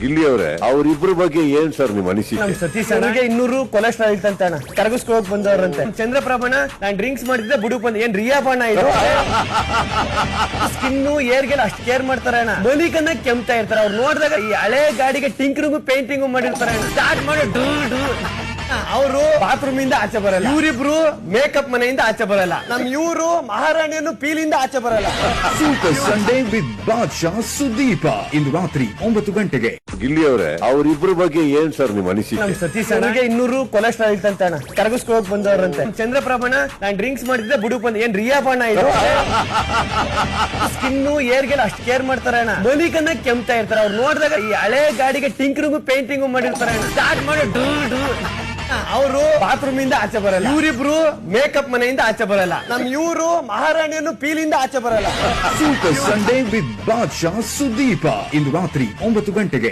ಗಿಲ್ಲಿ ಅವರೇ, ಅವರಿಬ್ರು ಬಗ್ಗೆ ಏನ್ ಸರ್ ನಿಮ್ ಅನಿಸಿಕೆ? ನಮ್ ಸತೀಶ್ ಅಣ್ಣಗೆ 200 ಕೊಲೆಸ್ಟ್ರಾಲ್ ಇತ್ತಂತ ಅಣ್ಣ, ಕರಗಿಸ್ಕೋಕ್ ಬಂದವ್ರಂತೆ. ಚಂದ್ರಪ್ರಭಣ ನಾನ್ ಡ್ರಿಂಕ್ಸ್ ಮಾಡಿದ್ರೆ ಬುಡುಕ್ ಬಂದ ಏನ್ ರಿಯಾ ಬಣ್ಣ ಇದು ಸ್ಕಿನ್ನು ಏರ್ಗೆಲ್ಲ ಅಷ್ಟು ಕೇರ್ ಮಾಡ್ತಾರೆ ಅಣ್ಣ. ಮಲಿಕನ್ನ ಕೆಮ್ತಾ ಇರ್ತಾರೆ ಅವ್ರು ನೋಡಿದಾಗ. ಈ ಹಳೆ ಗಾಡಿಗೆ ಟಿಂಕರಿಂಗು ಪೇಂಟಿಂಗು ಮಾಡಿರ್ತಾರೆ ಅಣ್ಣ. ಸ್ಟಾರ್ಟ್ ಮಾಡಿ ಅವರು ಬಾತ್ರೂಮ್ ಇಂದ ಆಚೆ ಬರಲ್ಲ, ಇವರಿಬ್ರು ಮೇಕಪ್ ಮನೆಯಿಂದ ಆಚೆ ಬರಲ್ಲ, ನಮ್ ಇವರು ಮಹಾರಾಣಿಯನ್ನು ಪೀಲಿಂದ ಆಚೆ ಬರಲ್ಲ. ಸೂಪರ್ ಸಂಡೇ ವಿತ್ ಬಾದ್ಶಾ ಸುದೀಪ ಇಂದು ರಾತ್ರಿ 9 ಗಂಟೆಗೆ. ಗಿಲ್ಲಿ ಅವರೇ, ಅವರಿಬ್ರು ಬಗ್ಗೆ ಏನ್ ಸರ್ ನಿಮ್ ಅನಿಸಿಕೆ? ನಮ್ ಸತೀಶ್ ಅಣ್ಣಗೆ 200 ಕೊಲೆಸ್ಟ್ರಾಲ್ ಇತ್ತಂತ ಅಣ್ಣ, ಕರಗಿಸ್ಕೋಕ್ ಬಂದವ್ರಂತೆ. ಚಂದ್ರಪ್ರಭಣ ನಾನ್ ಡ್ರಿಂಕ್ಸ್ ಮಾಡಿದ್ರೆ ಬುಡುಕ್ ಬಂದ ಏನ್ ರಿಯಾ ಬಣ್ಣ ಇದು ಸ್ಕಿನ್ನು ಏರ್ಗೆಲ್ಲ ಅಷ್ಟು ಕೇರ್ ಮಾಡ್ತಾರೆ ಅಣ್ಣ. ಮಲಿಕನ್ನ ಕೆಮ್ತಾ ಇರ್ತಾರೆ ಅವ್ರು ನೋಡಿದಾಗ. ಈ ಹಳೆ ಗಾಡಿಗೆ ಟಿಂಕರಿಂಗು ಪೇಂಟಿಂಗು ಮಾಡಿರ್ತಾರೆ ಅಣ್ಣ. ಸ್ಟಾರ್ಟ್ ಮಾಡಿ ಅವರು ಬಾತ್ರೂಮ್ ಇಂದ ಆಚೆ ಬರಲ್ಲ, ಇವರಿಬ್ರು ಮೇಕಪ್ ಮನೆಯಿಂದ ಆಚೆ ಬರಲ್ಲ, ನಮ್ ಇವರು ಮಹಾರಾಣಿಯನ್ನು ಪೀಲಿಂದ ಆಚೆ ಬರಲ್ಲ. ಸೂಪರ್ ಸಂಡೇ ವಿತ್ ಬಾದ್ಶಾ ಸುದೀಪ ಇಂದು ರಾತ್ರಿ 9 ಗಂಟೆಗೆ.